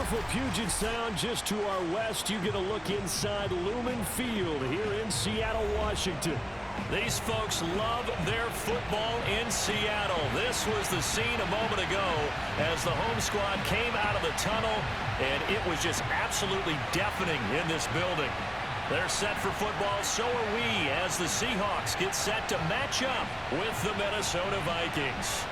beautiful Puget Sound just to our west. You get a look inside Lumen Field here in Seattle, Washington. These folks love their football in Seattle. This was the scene a moment ago as the home squad came out of the tunnel, and it was just absolutely deafening in this building. They're set for football, so are we, as the Seahawks get set to match up with the Minnesota Vikings.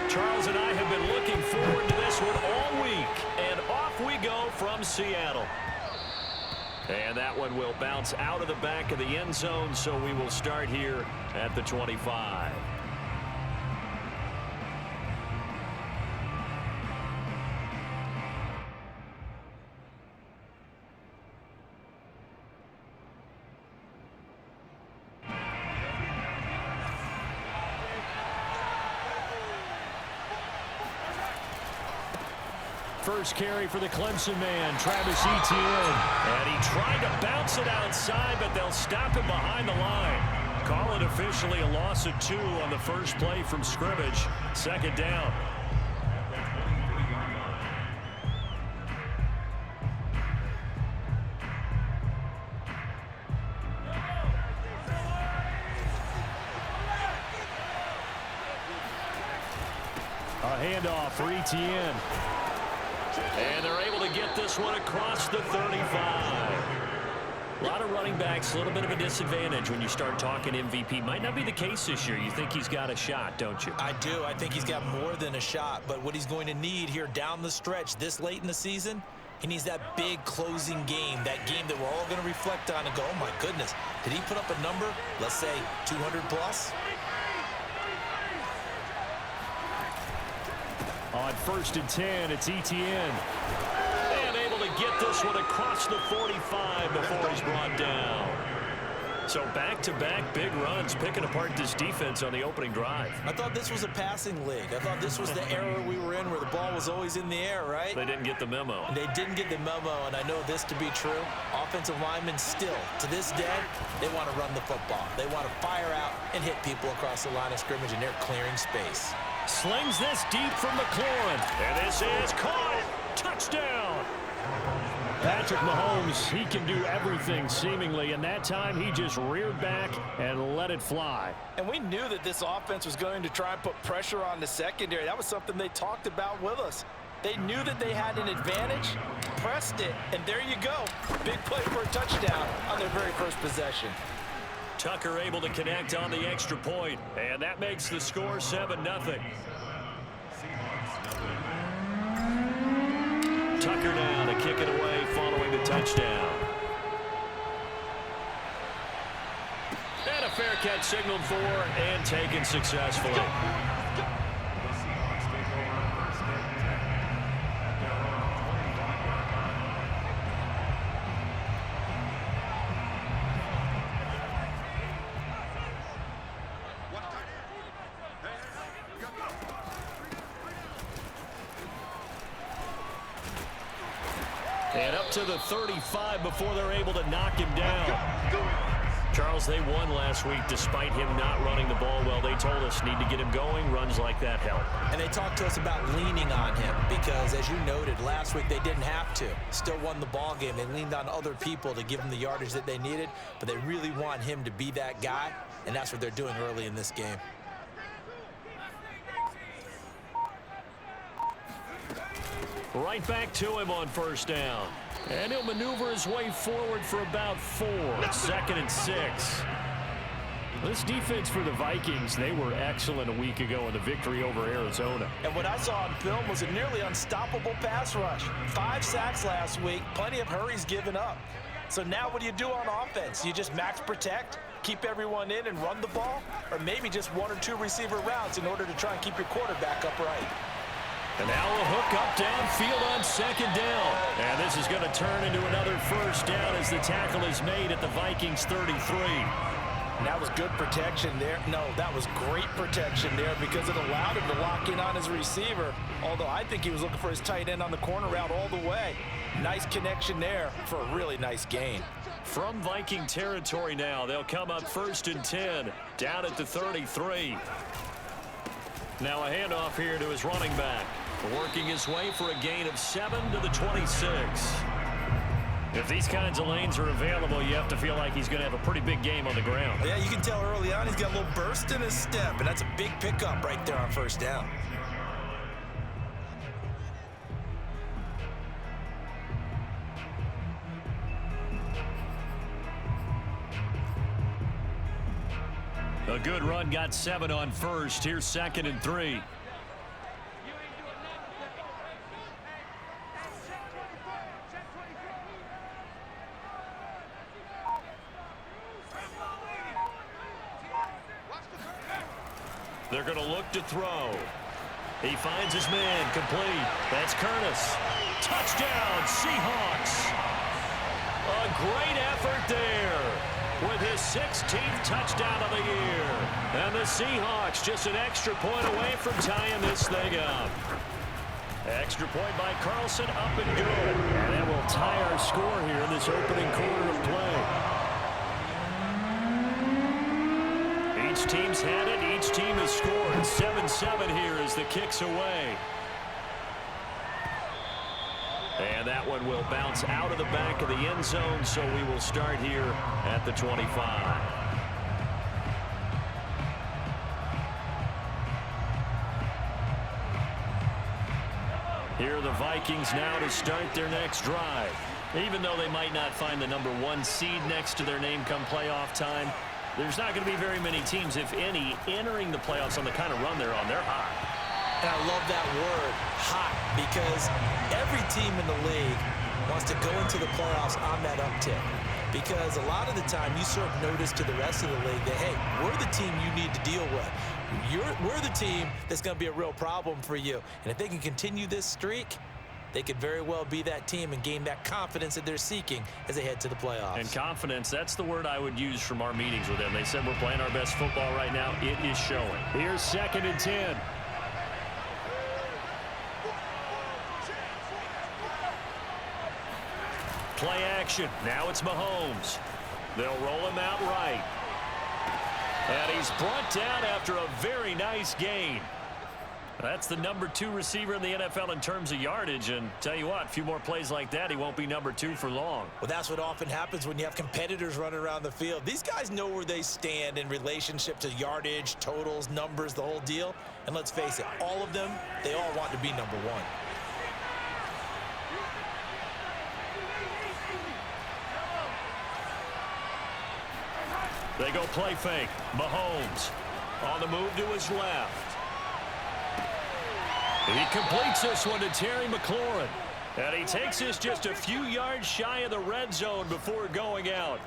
Charles and I have been looking forward to this one all week, and off we go from Seattle. And that one will bounce out of the back of the end zone, so we will start here at the 25. First carry for the Clemson man, Travis Etienne. And he tried to bounce it outside, but they'll stop him behind the line. Call it officially a loss of 2 on the first play from scrimmage. Second down. A handoff for Etienne. And they're able to get this one across the 35. A lot of running backs, a little bit of a disadvantage when you start talking MVP. Might not be the case this year. You think he's got a shot, don't you? I do. I think he's got more than a shot. But what he's going to need here down the stretch this late in the season, he needs that big closing game, that game that we're all going to reflect on and go, oh, my goodness, did he put up a number, let's say 200 plus? On 1st and 10, it's Etienne. And able to get this one across the 45 before he's brought down. So back-to-back big runs, picking apart this defense on the opening drive. I thought this was a passing league. I thought this was the era we were in where the ball was always in the air, right? They didn't get the memo. And they didn't get the memo, and I know this to be true. Offensive linemen still, to this day, they want to run the football. They want to fire out and hit people across the line of scrimmage, and they're clearing space. Slings this deep from McLaurin. And this is caught. Touchdown. Patrick Mahomes, he can do everything seemingly, and that time he just reared back and let it fly. And we knew that this offense was going to try and put pressure on the secondary. That was something they talked about with us. They knew that they had an advantage, pressed it, and there you go. Big play for a touchdown on their very first possession. Tucker able to connect on the extra point, and that makes the score 7-0. Tucker now to kick it away following the touchdown. And a fair catch signaled for and taken successfully. And up to the 35 before they're able to knock him down. Charles, they won last week despite him not running the ball well. They told us need to get him going. Runs like that help. And they talked to us about leaning on him because, as you noted, last week they didn't have to. Still won the ball game. They leaned on other people to give them the yardage that they needed, but they really want him to be that guy, and that's what they're doing early in this game. Right back to him on first down. And he'll maneuver his way forward for about 4. 2nd and 6. This defense for the Vikings, they were excellent a week ago in the victory over Arizona. And what I saw on film was a nearly unstoppable pass rush. 5 sacks last week, plenty of hurries given up. So now what do you do on offense? You just max protect, keep everyone in and run the ball? Or maybe just 1 or 2 receiver routes in order to try and keep your quarterback upright? And now a hook up downfield on 2nd down. And this is going to turn into another first down as the tackle is made at the Vikings 33. And that was good protection there. No, that was great protection there because it allowed him to lock in on his receiver. Although I think he was looking for his tight end on the corner route all the way. Nice connection there for a really nice gain. From Viking territory now, they'll come up 1st and 10, down at the 33. Now a handoff here to his running back, working his way for a gain of 7 to the 26. If these kinds of lanes are available, you have to feel like he's going to have a pretty big game on the ground. Yeah, you can tell early on he's got a little burst in his step, and that's a big pickup right there on 1st down. A good run, got 7 on 1st. Here's 2nd and 3. They're going to look to throw. He finds his man, complete. That's Curtis. Touchdown, Seahawks. A great effort there with his 16th touchdown of the year. And the Seahawks just an extra point away from tying this thing up. Extra point by Carlson, up and good. And that will tie our score here in this opening quarter of play. Each team's had it. Each team has scored. 7-7 here as the kick's away. And that one will bounce out of the back of the end zone, so we will start here at the 25. Here are the Vikings now to start their next drive. Even though they might not find the #1 seed next to their name come playoff time, there's not going to be very many teams, if any, entering the playoffs on the kind of run they're on. They're hot. And I love that word, hot, because every team in the league wants to go into the playoffs on that uptick. Because a lot of the time you serve notice to the rest of the league that, hey, we're the team you need to deal with. We're the team that's going to be a real problem for you. And if they can continue this streak, they could very well be that team and gain that confidence that they're seeking as they head to the playoffs. And confidence, that's the word I would use from our meetings with them. They said we're playing our best football right now. It is showing. Here's 2nd and 10. Play action. Now it's Mahomes. They'll roll him out right. And he's brought down after a very nice gain. That's the #2 receiver in the NFL in terms of yardage. And tell you what, a few more plays like that, he won't be #2 for long. Well, that's what often happens when you have competitors running around the field. These guys know where they stand in relationship to yardage, totals, numbers, the whole deal. And let's face it, all of them, they all want to be #1. They go play fake. Mahomes on the move to his left. He completes this one to Terry McLaurin. And he takes this just a few yards shy of the red zone before going out.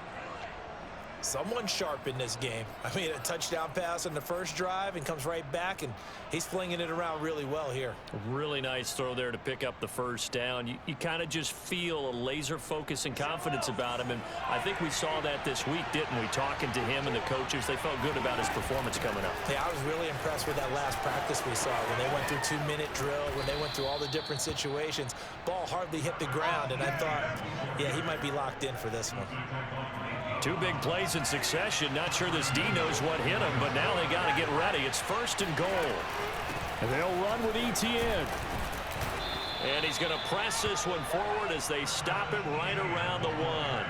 Someone sharp in this game. I mean, a touchdown pass on the first drive and comes right back, and he's flinging it around really well here. A really nice throw there to pick up the 1st down. You kind of just feel a laser focus and confidence about him, and I think we saw that this week, didn't we? Talking to him and the coaches, they felt good about his performance coming up. Yeah, I was really impressed with that last practice we saw when they went through 2-minute drill, when they went through all the different situations. Ball hardly hit the ground, and I thought, yeah, he might be locked in for this one. 2 big plays in succession. Not sure this D knows what hit him, but now they got to get ready. It's 1st and goal. And they'll run with ETN. And he's going to press this one forward as they stop him right around the 1.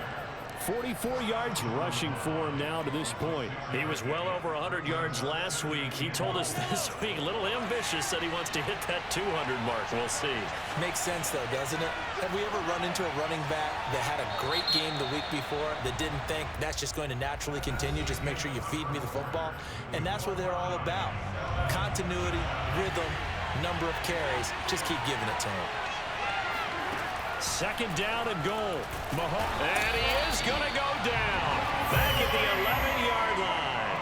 44 yards rushing for him now to this point. He was well over 100 yards last week. He told us this week, a little ambitious, that he wants to hit that 200 mark. We'll see. Makes sense, though, doesn't it? Have we ever run into a running back that had a great game the week before that didn't think that's just going to naturally continue? Just make sure you feed me the football. And that's what they're all about. Continuity, rhythm, number of carries. Just keep giving it to him. 2nd down and goal. Mahomes. And he is going to go down. Back at the 11-yard line.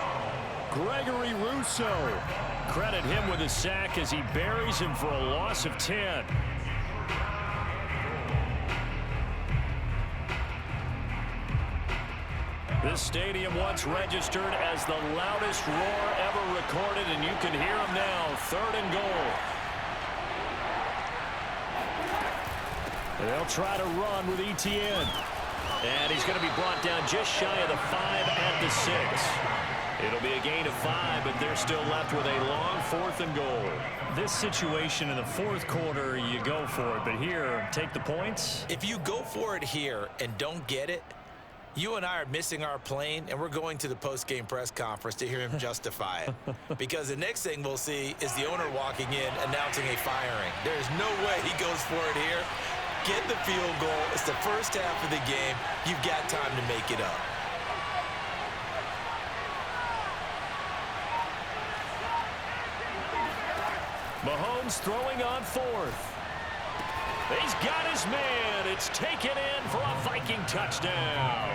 Gregory Rousseau. Credit him with a sack as he buries him for a loss of 10. This stadium once registered as the loudest roar ever recorded, and you can hear him now. 3rd and goal. They'll try to run with Etienne. And he's going to be brought down just shy of the 5 at the 6. It'll be a gain of 5, but they're still left with a long 4th and goal. This situation in the 4th quarter, you go for it. But here, take the points. If you go for it here and don't get it, you and I are missing our plane, and we're going to the post-game press conference to hear him justify it. Because the next thing we'll see is the owner walking in announcing a firing. There's no way he goes for it here. Get the field goal. It's the first half of the game. You've got time to make it up. Mahomes throwing on 4th. He's got his man. It's taken in for a Viking touchdown.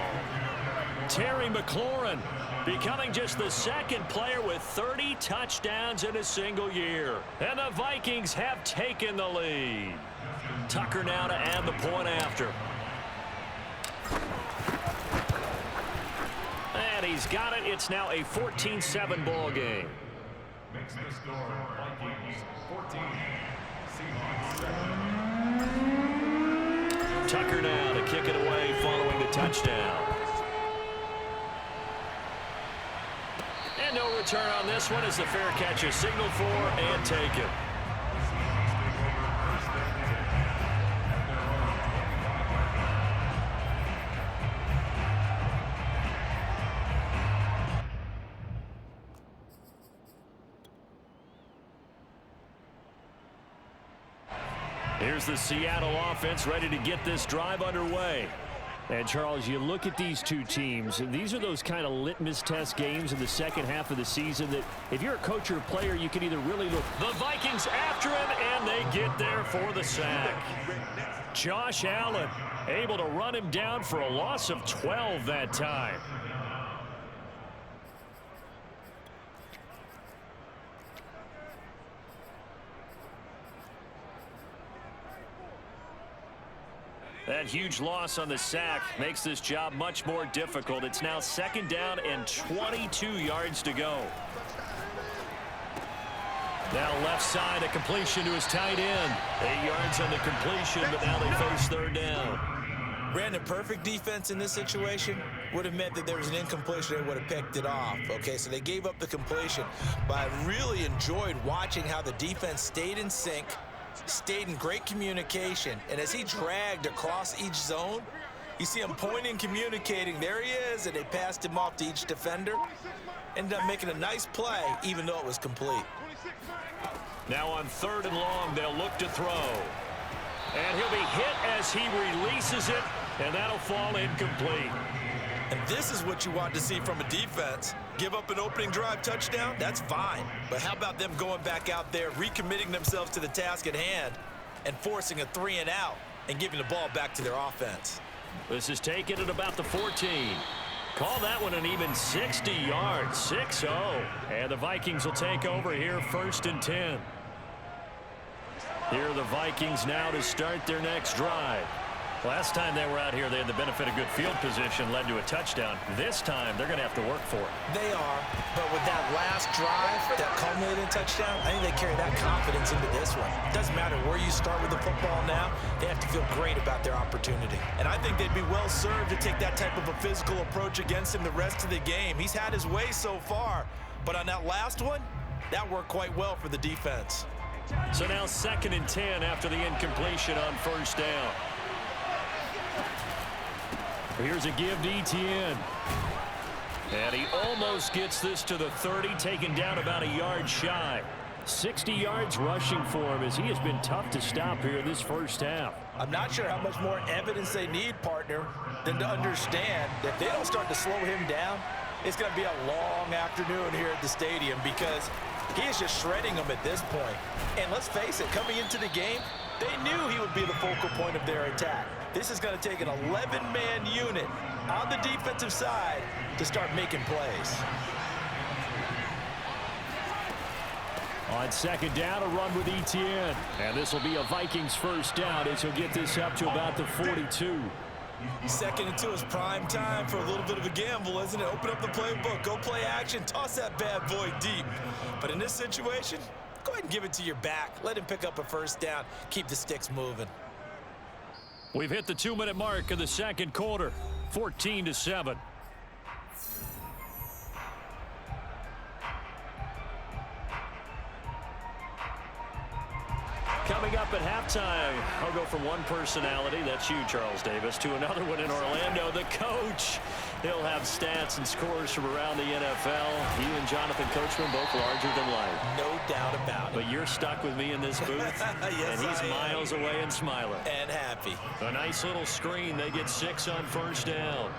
Terry McLaurin Becoming just the 2nd player with 30 touchdowns in a single year. And the Vikings have taken the lead. Tucker now to add the point after. And he's got it. It's now a 14-7 ball game. Makes the score Vikings 14, Seahawks 7. Tucker now to kick it away following the touchdown. And no return on this one as the fair catch is signaled for and taken. Here's the Seattle offense ready to get this drive underway. And, Charles, you look at these two teams, these are those kind of litmus test games in the second half of the season that if you're a coach or a player, you can either really look. The Vikings after him, and they get there for the sack. Josh Allen able to run him down for a loss of 12 that time. That huge loss on the sack makes this job much more difficult. It's now 2nd down and 22 yards to go. Now left side, a completion to his tight end. 8 yards on the completion, but now they face 3rd down. Brandon, perfect defense in this situation would have meant that there was an incompletion. They would have picked it off. Okay, so they gave up the completion. But I really enjoyed watching how the defense stayed in sync, stayed in great communication, and as he dragged across each zone, you see him pointing, communicating. There he is, and they passed him off to each defender. Ended up making a nice play, even though it was complete. Now on 3rd and long, they'll look to throw. And he'll be hit as he releases it, and that'll fall incomplete. And this is what you want to see from a defense. Give up an opening drive touchdown, that's fine. But how about them going back out there, recommitting themselves to the task at hand, and forcing a 3 and out, and giving the ball back to their offense. This is taken at about the 14. Call that one an even 60 yards, 6-0. And the Vikings will take over here 1st and 10. Here are the Vikings now to start their next drive. Last time they were out here, they had the benefit of good field position, led to a touchdown. This time, they're going to have to work for it. They are, but with that last drive, that culminating touchdown, I think they carry that confidence into this one. It doesn't matter where you start with the football now, they have to feel great about their opportunity. And I think they'd be well served to take that type of a physical approach against him the rest of the game. He's had his way so far, but on that last one, that worked quite well for the defense. So now 2nd and 10 after the incompletion on 1st down. Here's a give to Etienne. And he almost gets this to the 30, taken down about a yard shy. 60 yards rushing for him as he has been tough to stop here this first half. I'm not sure how much more evidence they need, partner, than to understand that if they don't start to slow him down, it's going to be a long afternoon here at the stadium because he is just shredding them at this point. And let's face it, coming into the game, they knew he would be the focal point of their attack. This is going to take an 11-man unit on the defensive side to start making plays. On 2nd down, a run with Etienne. And this will be a Vikings 1st down as he'll get this up to about the 42. 2nd and 2 is prime time for a little bit of a gamble, isn't it? Open up the playbook, go play action, toss that bad boy deep. But in this situation, go ahead and give it to your back. Let him pick up a 1st down, keep the sticks moving. We've hit the 2-minute mark of the second quarter, 14-7. Coming up at halftime, I'll go from one personality, that's you, Charles Davis, to another one in Orlando, the coach. He'll have stats and scores from around the NFL. He and Jonathan Coachman both larger than life. No doubt about it. But you're stuck with me in this booth, yes, and he's miles away and smiling. And happy. A nice little screen. They get 6 on first down.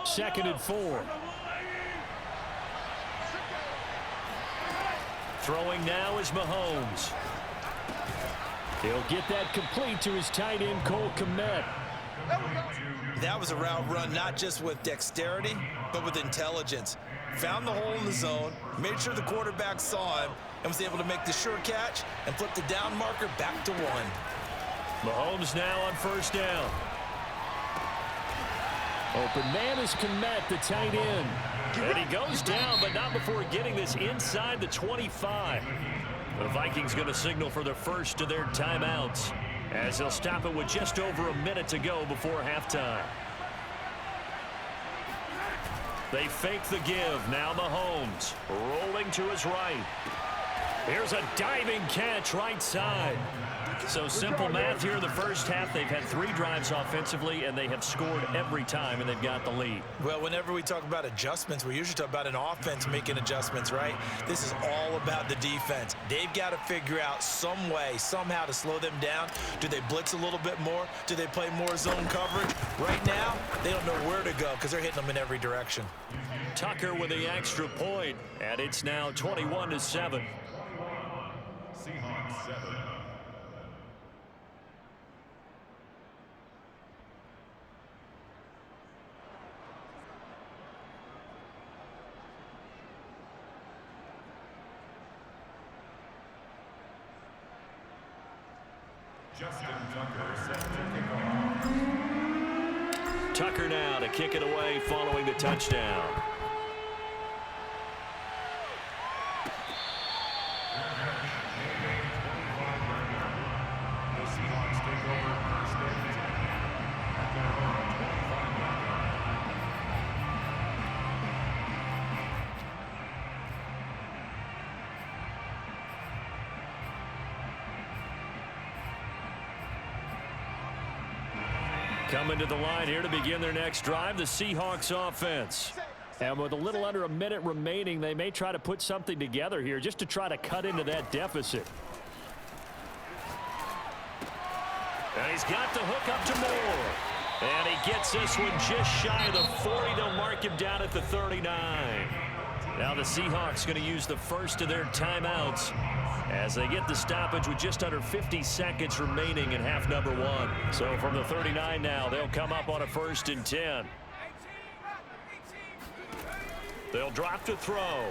Second and 4. Throwing now is Mahomes. He'll get that complete to his tight end, Cole Kmet. That was a route run not just with dexterity, but with intelligence. Found the hole in the zone, made sure the quarterback saw him, and was able to make the sure catch and flip the down marker back to 1. Mahomes now on first down. Open man is Kmet, the tight end. And he goes down, but not before getting this inside the 25. The Vikings going to signal for their first of their timeouts, as they'll stop it with just over a minute to go before halftime. They fake the give. Now Mahomes rolling to his right. Here's a diving catch right side. So simple math here in the first half. They've had 3 drives offensively, and they have scored every time, and they've got the lead. Well, whenever we talk about adjustments, we usually talk about an offense making adjustments, right? This is all about the defense. They've got to figure out some way, somehow to slow them down. Do they blitz a little bit more? Do they play more zone coverage? Right now, they don't know where to go because they're hitting them in every direction. Tucker with the extra point, and it's now 21-7. Seahawks 7. Justin Tucker set to kick off. Tucker now to kick it away following the touchdown. The Seahawks take over first and 10 at their own 25-yard line. Coming to the line here to begin their next drive, the Seahawks offense. And with a little under a minute remaining, they may try to put something together here just to try to cut into that deficit. And he's got the hook up to Moore. And he gets this one just shy of the 40. They'll mark him down at the 39. Now the Seahawks going to use the first of their timeouts as they get the stoppage with just under 50 seconds remaining in half number 1. So from the 39 now, they'll come up on a 1st and 10. They'll drop to throw.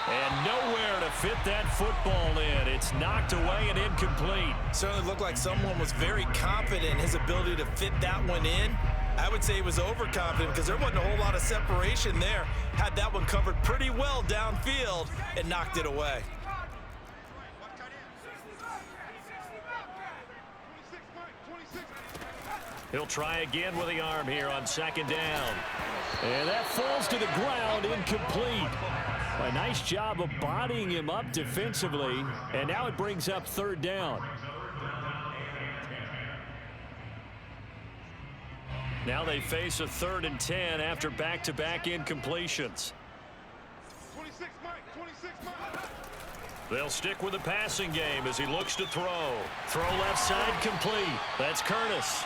And nowhere to fit that football in. It's knocked away and incomplete. Certainly looked like someone was very confident in his ability to fit that one in. I would say he was overconfident because there wasn't a whole lot of separation there. Had that one covered pretty well downfield and knocked it away. He'll try again with the arm here on 2nd down. And that falls to the ground, incomplete. A nice job of bodying him up defensively. And now it brings up 3rd down. Now they face a 3rd and 10 after back-to-back incompletions. 26, Mike. 26, Mike. They'll stick with the passing game as he looks to throw. Throw left side complete. That's Curtis.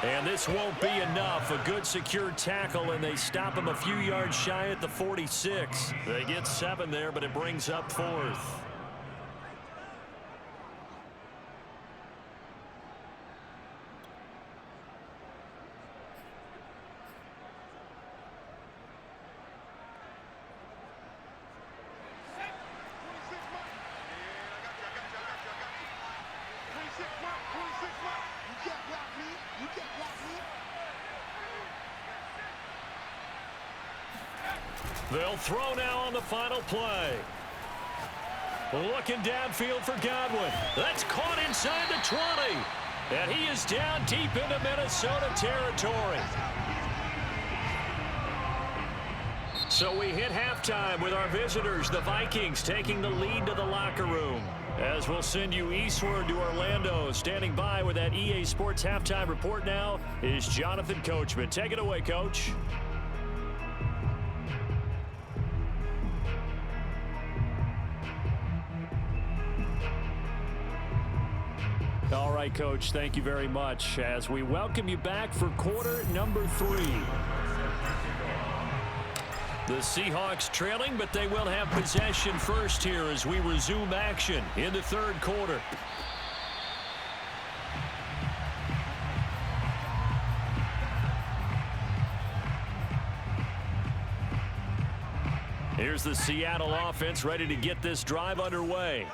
And this won't be enough. A good secure tackle, and they stop him a few yards shy at the 46. They get 7 there, but it brings up 4th. They'll throw now on the final play. Looking downfield for Godwin. That's caught inside the 20. And he is down deep into Minnesota territory. So we hit halftime with our visitors, the Vikings, taking the lead to the locker room. As we'll send you eastward to Orlando. Standing by with that EA Sports halftime report now is Jonathan Coachman. Take it away, Coach. All right, Coach, thank you very much as we welcome you back for quarter number 3. The Seahawks trailing, but they will have possession first here as we resume action in the third quarter. Here's the Seattle offense ready to get this drive underway.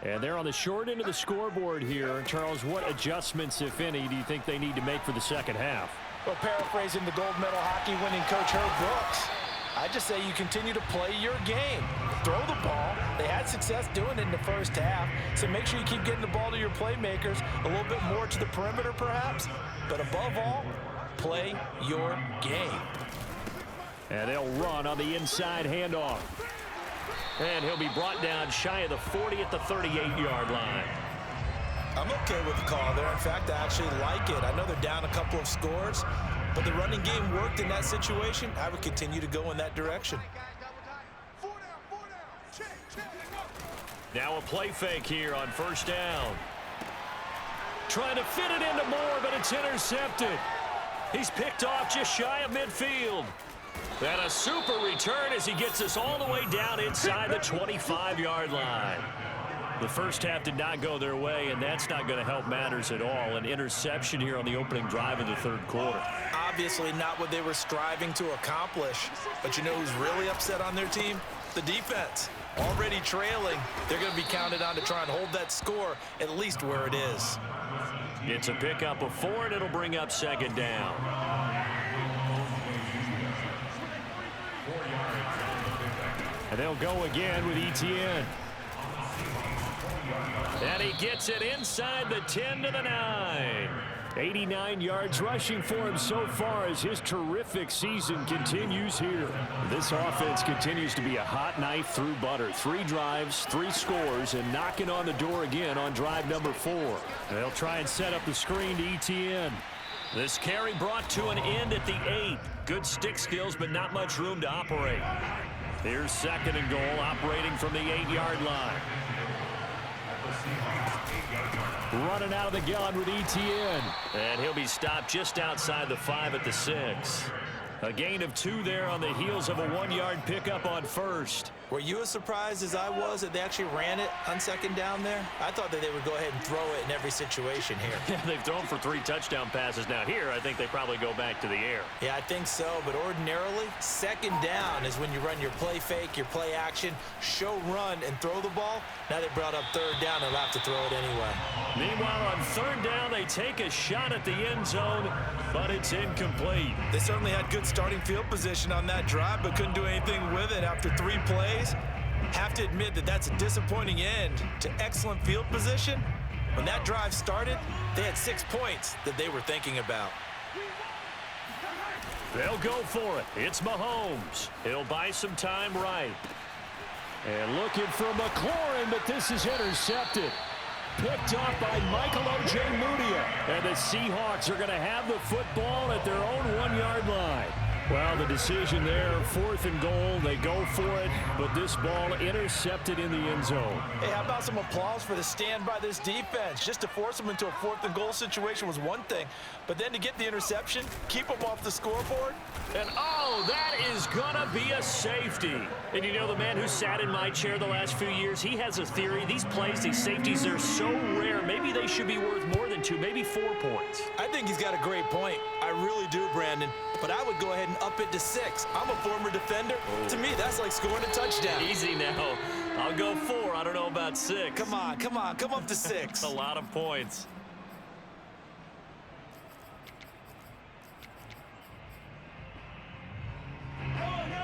And they're on the short end of the scoreboard here. Charles, what adjustments, if any, do you think they need to make for the second half? Well, paraphrasing the gold medal hockey winning coach Herb Brooks, I just say you continue to play your game. Throw the ball. They had success doing it in the first half, so make sure you keep getting the ball to your playmakers, a little bit more to the perimeter perhaps, but above all, play your game. And they'll run on the inside handoff. And he'll be brought down shy of the 40 at the 38-yard line. I'm okay with the call there. In fact, I actually like it. I know they're down a couple of scores, but the running game worked in that situation. I would continue to go in that direction. Now a play fake here on first down. Trying to fit it into Moore, but it's intercepted. He's picked off just shy of midfield. And a super return as he gets us all the way down inside the 25-yard line. The first half did not go their way, and that's not going to help matters at all. An interception here on the opening drive of the third quarter. Obviously not what they were striving to accomplish. But you know who's really upset on their team? The defense. Already trailing. They're going to be counted on to try and hold that score at least where it is. It's a pickup of 4, and it'll bring up second down. And they'll go again with ETN. And he gets it inside the 10 to the 9. 89 yards rushing for him so far as his terrific season continues here. This offense continues to be a hot knife through butter. 3 drives, 3 scores, and knocking on the door again on drive number 4. They'll try and set up the screen to ETN. This carry brought to an end at the 8. Good stick skills, but not much room to operate. Here's second and goal, operating from the 8-yard line. Running out of the gun with ETN. And he'll be stopped just outside the 5 at the 6. A gain of 2 there on the heels of a 1-yard pickup on first. Were you as surprised as I was that they actually ran it on second down there? I thought that they would go ahead and throw it in every situation here. Yeah, they've thrown for 3 touchdown passes. Now here, I think they probably go back to the air. Yeah, I think so, but ordinarily, second down is when you run your play fake, your play action, show run, and throw the ball. Now they brought up third down, they'll have to throw it anyway. Meanwhile, on third down, they take a shot at the end zone, but it's incomplete. They certainly had good starting field position on that drive, but couldn't do anything with it after 3 plays. Have to admit that that's a disappointing end to excellent field position. When that drive started, they had 6 points that they were thinking about. They'll go for it. It's Mahomes. He'll buy some time right. And looking for McLaurin, but this is intercepted. Picked off by Michael Ojemudia. And the Seahawks are going to have the football at their own 1-yard line. Well, the decision there, 4th and goal, they go for it, but this ball intercepted in the end zone. Hey, how about some applause for the stand by this defense? Just to force them into a 4th and goal situation was one thing, but then to get the interception, keep them off the scoreboard. And oh, that is gonna be a safety. And you know, the man who sat in my chair the last few years, he has a theory. These plays, these safeties, they're so rare. Maybe they should be worth more than 2, maybe 4 points. I think he's got a great point. I really do, Brandon. But I would go ahead and up it to 6. I'm a former defender. Oh. To me, that's like scoring a touchdown. Easy now. I'll go 4. I don't know about 6. Come on. Come up to 6. A lot of points.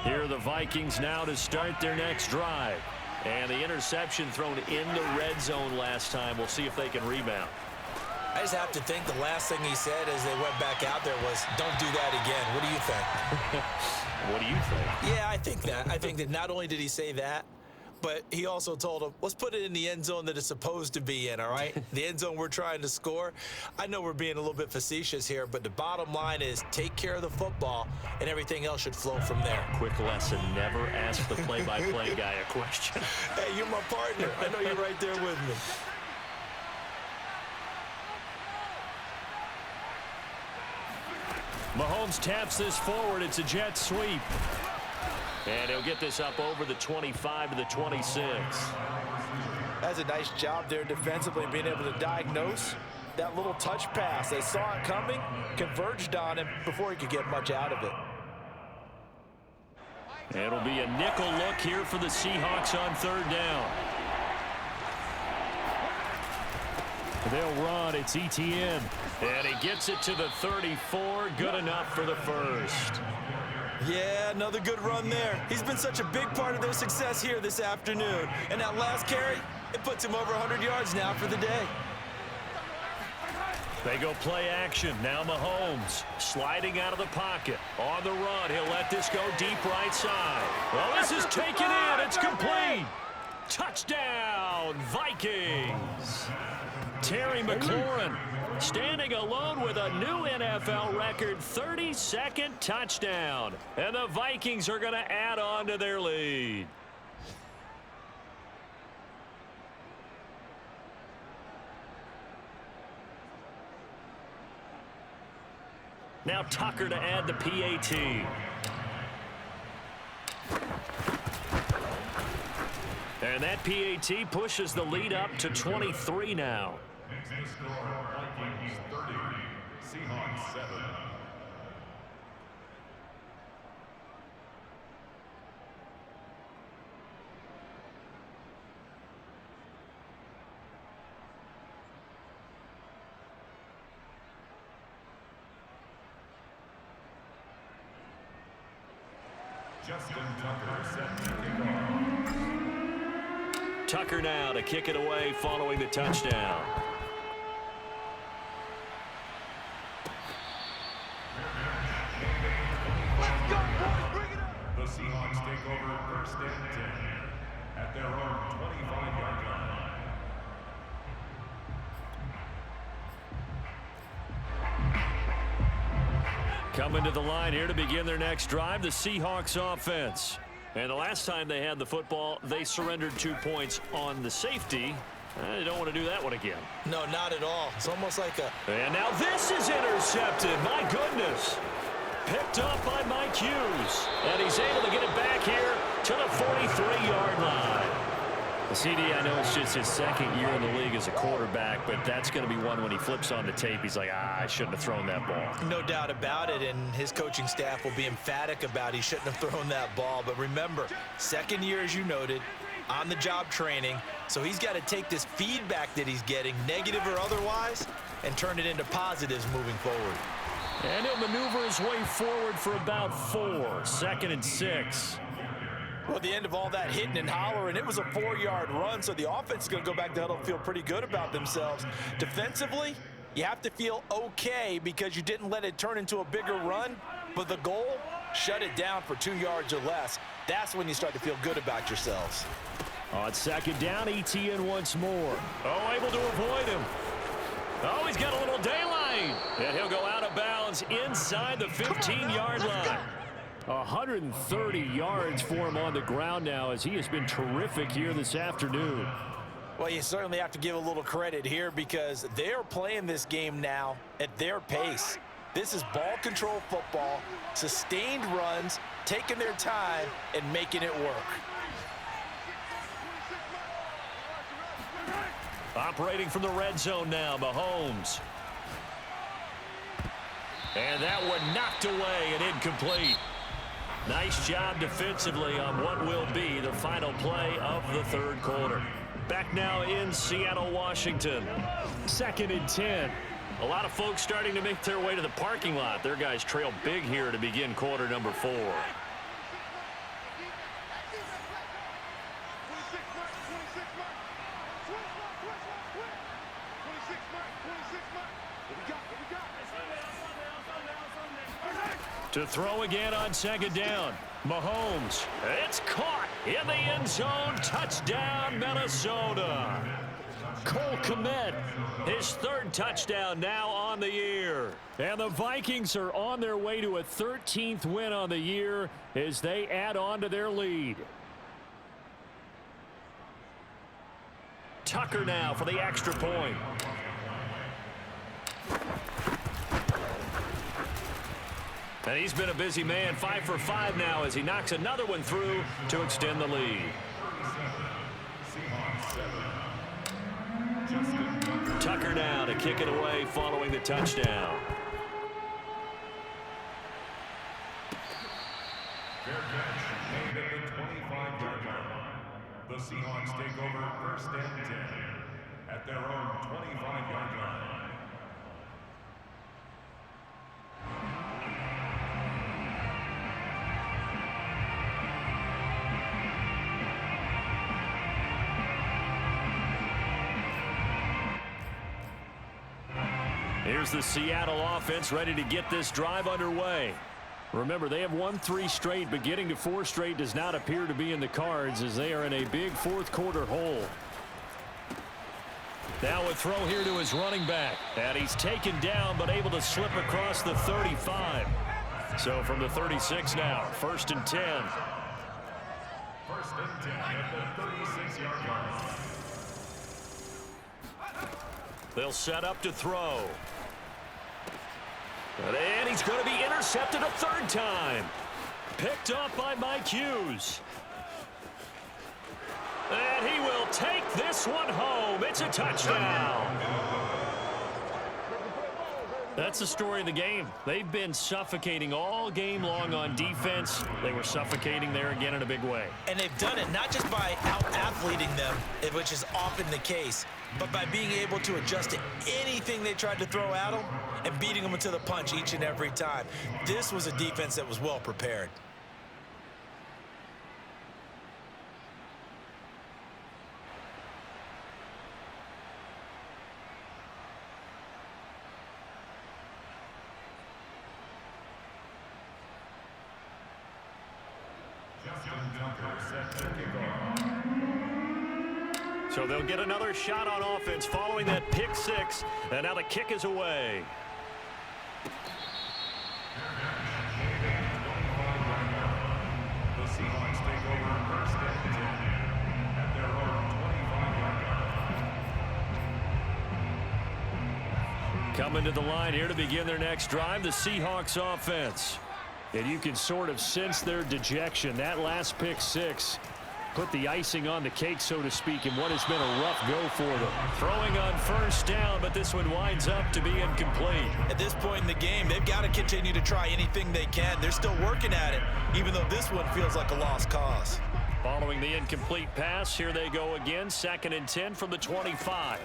Here for the Vikings now to start their next drive. And the interception thrown in the red zone last time. We'll see if they can rebound. I just have to think the last thing he said as they went back out there was, don't do that again. What do you think? What do you think? Yeah, I think that. I think that not only did he say that, but he also told him, let's put it in the end zone that it's supposed to be in, all right? The end zone we're trying to score. I know we're being a little bit facetious here, but the bottom line is take care of the football, and everything else should flow from there. Quick lesson, never ask the play-by-play guy a question. Hey, you're my partner. I know you're right there with me. Mahomes taps this forward. It's a jet sweep. And he'll get this up over the 25 to the 26. That's a nice job there defensively, being able to diagnose that little touch pass. They saw it coming, converged on him before he could get much out of it. It'll be a nickel look here for the Seahawks on third down. They'll run. It's ETN. And he gets it to the 34. Good enough for the first. Yeah, another good run there. He's been such a big part of their success here this afternoon. And that last carry, it puts him over 100 yards now for the day. They go play action. Now Mahomes sliding out of the pocket. On the run, he'll let this go deep right side. Well, this is taken in. It's complete. Touchdown, Vikings. Terry McLaurin standing alone with a new NFL record 32nd touchdown. And the Vikings are going to add on to their lead. Now Tucker to add the PAT. And that PAT pushes the lead up to 23 now. Makes the score Vikings 30, Seahawks 7. Justin Tucker set to kick off. Tucker now to kick it away following the touchdown. The Seahawks take over first and 10 at their own 25-yard line. Coming to the line here to begin their next drive, the Seahawks offense. And the last time they had the football, they surrendered 2 points on the safety. They don't want to do that one again. No, not at all. It's almost like a... And now this is intercepted. My goodness. Picked up by Mike Hughes. And he's able to get it back here to the 43-yard line. The CD, I know it's just his second year in the league as a quarterback, but that's going to be one when he flips on the tape. He's like, I shouldn't have thrown that ball. No doubt about it, and his coaching staff will be emphatic about he shouldn't have thrown that ball. But remember, second year, as you noted, on-the-job training, so he's got to take this feedback that he's getting, negative or otherwise, and turn it into positives moving forward. And he'll maneuver his way forward for about 4. 2nd and 6. Well, at the end of all that hitting and hollering, it was a 4-yard run, so the offense is going to go back to huddle and feel pretty good about themselves. Defensively, you have to feel okay because you didn't let it turn into a bigger run, but the goal, shut it down for 2 yards or less. That's when you start to feel good about yourselves. On 2nd down, ETN once more. Oh, able to avoid him. Oh, he's got a little daylight. And he'll go out of bounds inside the 15-yard line. 130 yards for him on the ground now as he has been terrific here this afternoon. Well, you certainly have to give a little credit here because they are playing this game now at their pace. This is ball control football, sustained runs, taking their time and making it work. Operating from the red zone now, Mahomes. And that one knocked away and incomplete. Nice job defensively on what will be the final play of the third quarter. Back now in Seattle, Washington. 2nd and 10. A lot of folks starting to make their way to the parking lot. Their guys trail big here to begin quarter number 4. To throw again on second down. Mahomes. It's caught in the end zone. Touchdown, Minnesota. Cole Kmet, his third touchdown now on the year. And the Vikings are on their way to a 13th win on the year as they add on to their lead. Tucker now for the extra point. And he's been a busy man, 5 for 5 now as he knocks another one through to extend the lead. Tucker now to kick it away following the touchdown. Fair catch made at the 25-yard line. The Seahawks take over first and 10 at their own 25-yard line. Here's the Seattle offense ready to get this drive underway. Remember, they have won 3 straight, but getting to 4 straight does not appear to be in the cards as they are in a big fourth quarter hole. Now a throw here to his running back. And he's taken down, but able to slip across the 35. So from the 36 now, first and 10. First and 10 at the 36-yard line. They'll set up to throw. And he's going to be intercepted a third time. Picked up by Mike Hughes. And he will take this one home. It's a touchdown. That's the story of the game. They've been suffocating all game long on defense. They were suffocating there again in a big way. And they've done it not just by out-athleting them, which is often the case, but by being able to adjust to anything they tried to throw at them and beating them to the punch each and every time. This was a defense that was well prepared. So they'll get another shot on offense following that pick 6, and now the kick is away. The Seahawks take over first and 10 at their own 25-yard line. Coming to the line here to begin their next drive, the Seahawks offense. And you can sort of sense their dejection. That last pick 6 put the icing on the cake, so to speak, in what has been a rough go for them. Throwing on first down, but this one winds up to be incomplete. At this point in the game, they've got to continue to try anything they can. They're still working at it, even though this one feels like a lost cause. Following the incomplete pass, here they go again, 2nd and 10 from the 25.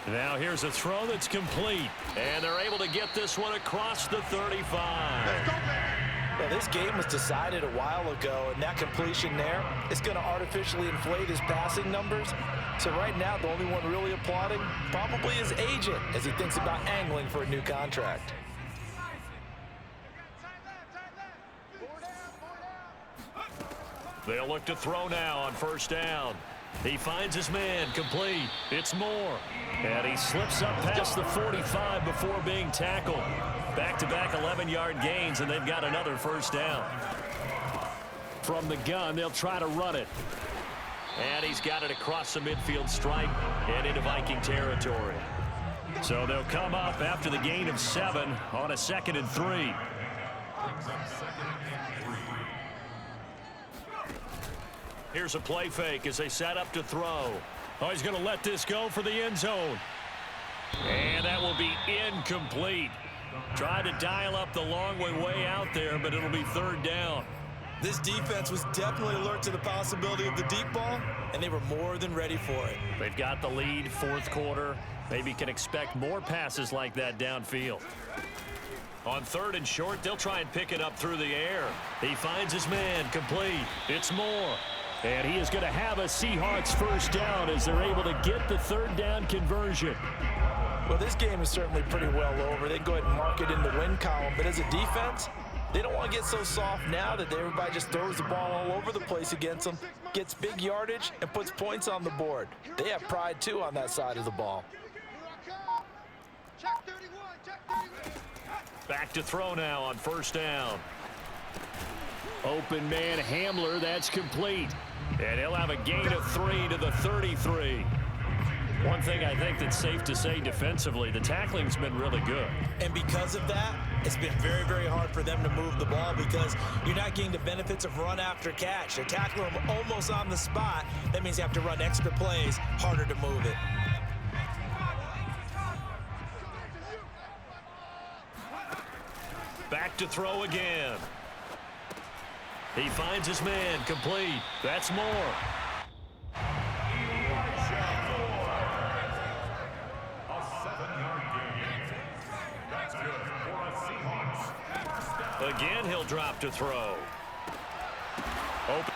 Now here's a throw that's complete, and they're able to get this one across the 35. Let's go, man. Well, this game was decided a while ago, and that completion there is going to artificially inflate his passing numbers. So right now, the only one really applauding probably his agent as he thinks about angling for a new contract. They'll look to throw now on first down. He finds his man, complete. It's Moore. And he slips up past the 45 before being tackled. Back-to-back 11-yard gains, and they've got another first down. From the gun, they'll try to run it. And he's got it across the midfield stripe and into Viking territory. So they'll come up after the gain of 7 on a 2nd and 3. Here's a play fake as they set up to throw. Oh, he's going to let this go for the end zone. And that will be incomplete. Tried to dial up the long way out there, but it'll be 3rd down. This defense was definitely alert to the possibility of the deep ball, and they were more than ready for it. They've got the lead, 4th quarter. Maybe can expect more passes like that downfield. On 3rd and short, they'll try and pick it up through the air. He finds his man, complete. It's Moore. And he is going to have a Seahawks first down as they're able to get the third down conversion. Well, this game is certainly pretty well over. They can go ahead and mark it in the win column. But as a defense, they don't want to get so soft now that everybody just throws the ball all over the place against them, gets big yardage, and puts points on the board. They have pride, too, on that side of the ball. Back to throw now on first down. Open man Hamler, that's complete. And he'll have a gain of 3 to the 33. One thing I think that's safe to say defensively, the tackling's been really good. And because of that, it's been very, very hard for them to move the ball because you're not getting the benefits of run after catch. They're tackling them almost on the spot. That means you have to run extra plays, harder to move it. Back to throw again. He finds his man, complete. That's more. A 7-yard gain. That's good for a Seahawks. Again, he'll drop to throw.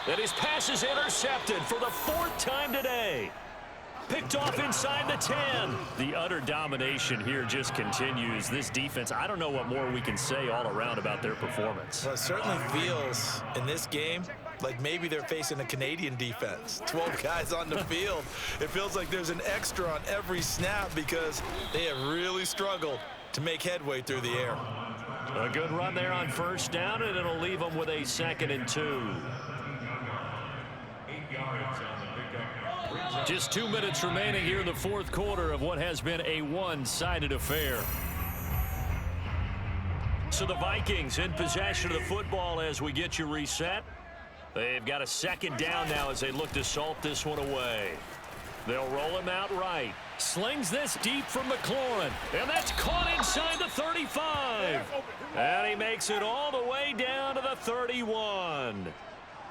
And his pass is intercepted for the 4th time today. Picked off inside the 10. The utter domination here just continues. This defense, I don't know what more we can say all around about their performance. Well, it certainly feels in this game like maybe they're facing a Canadian defense. 12 guys on the field. It feels like there's an extra on every snap because they have really struggled to make headway through the air. A good run there on first down, and it'll leave them with a 2nd and 2. 8 yards on the pickup. Just 2 minutes remaining here in the 4th quarter of what has been a one-sided affair. So the Vikings in possession of the football as we get you reset. They've got a 2nd down now as they look to salt this one away. They'll roll him out right. Slings this deep from McLaurin. And that's caught inside the 35. And he makes it all the way down to the 31.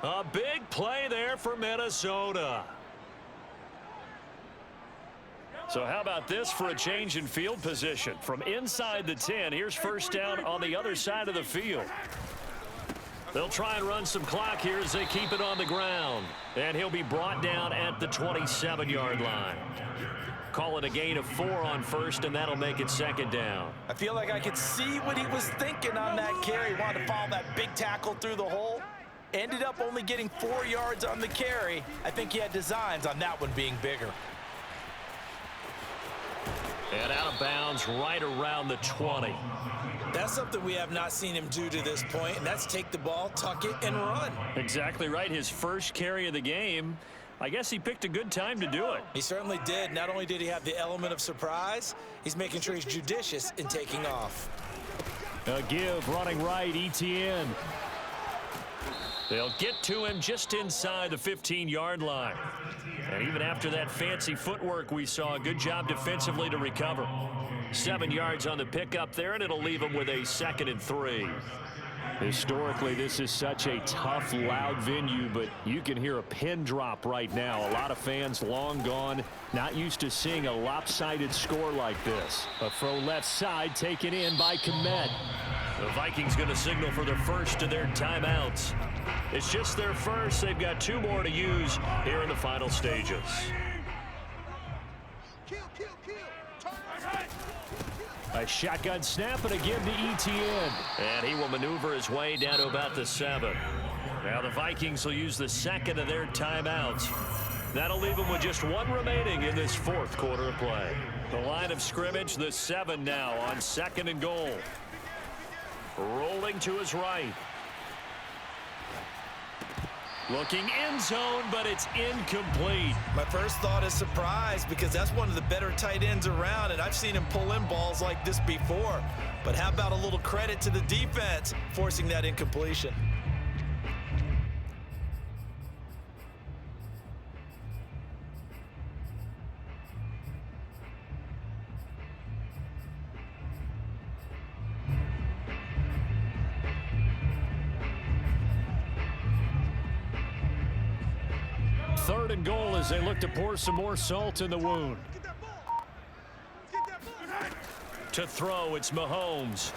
A big play there for Minnesota. So how about this for a change in field position? From inside the 10, here's first down on the other side of the field. They'll try and run some clock here as they keep it on the ground. And he'll be brought down at the 27-yard line. Call it a gain of 4 on first, and that'll make it 2nd down. I feel like I could see what he was thinking on that carry. He wanted to follow that big tackle through the hole. Ended up only getting 4 yards on the carry. I think he had designs on that one being bigger. And out of bounds right around the 20. That's something we have not seen him do to this point, and that's take the ball, tuck it, and run. Exactly right. His first carry of the game. I guess he picked a good time to do it. He certainly did. Not only did he have the element of surprise, he's making sure he's judicious in taking off. A give running right, ETN. They'll get to him just inside the 15-yard line. And even after that fancy footwork we saw, a good job defensively to recover. 7 yards on the pickup there, and it'll leave him with a 2nd and 3. Historically, this is such a tough, loud venue, but you can hear a pin drop right now. A lot of fans long gone, not used to seeing a lopsided score like this. A throw left side taken in by Kmet. The Vikings going to signal for their first of their timeouts. It's just their first. They've got 2 more to use here in the final stages. A shotgun snap and again to ETN. And he will maneuver his way down to about the 7. Now the Vikings will use the 2nd of their timeouts. That'll leave them with just 1 remaining in this 4th quarter of play. The line of scrimmage, the 7 now on 2nd and goal. Rolling to his right. Looking end zone, but it's incomplete. My first thought is surprise because that's one of the better tight ends around, and I've seen him pull in balls like this before. But how about a little credit to the defense forcing that incompletion? Third and goal as they look to pour some more salt in the wound. To throw, it's Mahomes.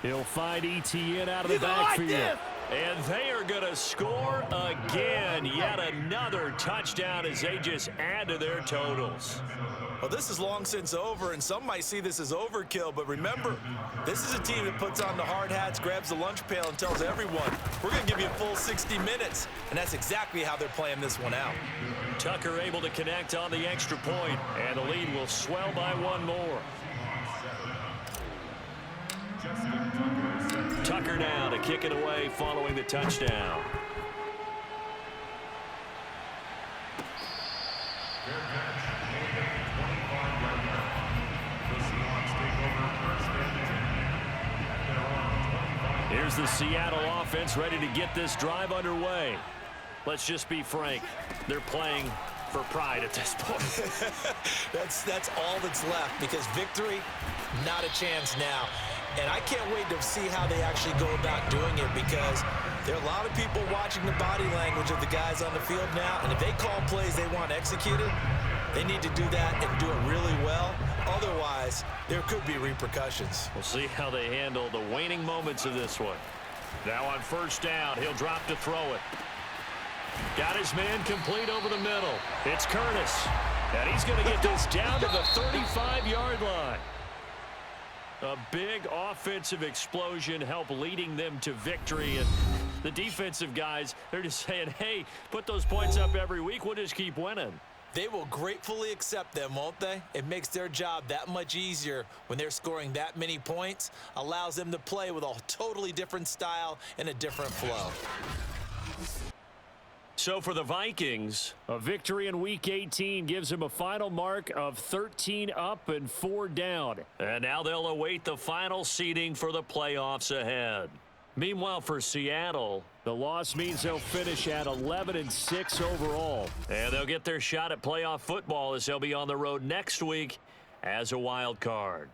He'll find ETN out of the backfield. And they are going to the score again. Yet another touchdown as they just add to their totals. Well, this is long since over, and some might see this as overkill, but remember, this is a team that puts on the hard hats, grabs the lunch pail, and tells everyone, we're going to give you a full 60 minutes, and that's exactly how they're playing this one out. Tucker able to connect on the extra point, and the lead will swell by one more. Tucker now to kick it away following the touchdown. Here's the Seattle offense ready to get this drive underway. Let's just be frank. They're playing for pride at this point. That's all that's left, because victory, not a chance now. And I can't wait to see how they actually go about doing it, because there are a lot of people watching the body language of the guys on the field now, and if they call plays they want executed, they need to do that and do it really well. Otherwise, there could be repercussions. We'll see how they handle the waning moments of this one. Now on first down, he'll drop to throw it. Got his man complete over the middle. It's Curtis, and he's going to get this down to the 35-yard line. A big offensive explosion helped leading them to victory. And the defensive guys, they're just saying, hey, put those points up every week. We'll just keep winning. They will gratefully accept them, won't they? It makes their job that much easier when they're scoring that many points. Allows them to play with a totally different style and a different flow. So for the Vikings, a victory in Week 18 gives them a final mark of 13 up and 4 down. and now they'll await the final seeding for the playoffs ahead. Meanwhile, for Seattle, The loss means they'll finish at 11-6 overall. and they'll get their shot at playoff football as they'll be on the road next week as a wild card.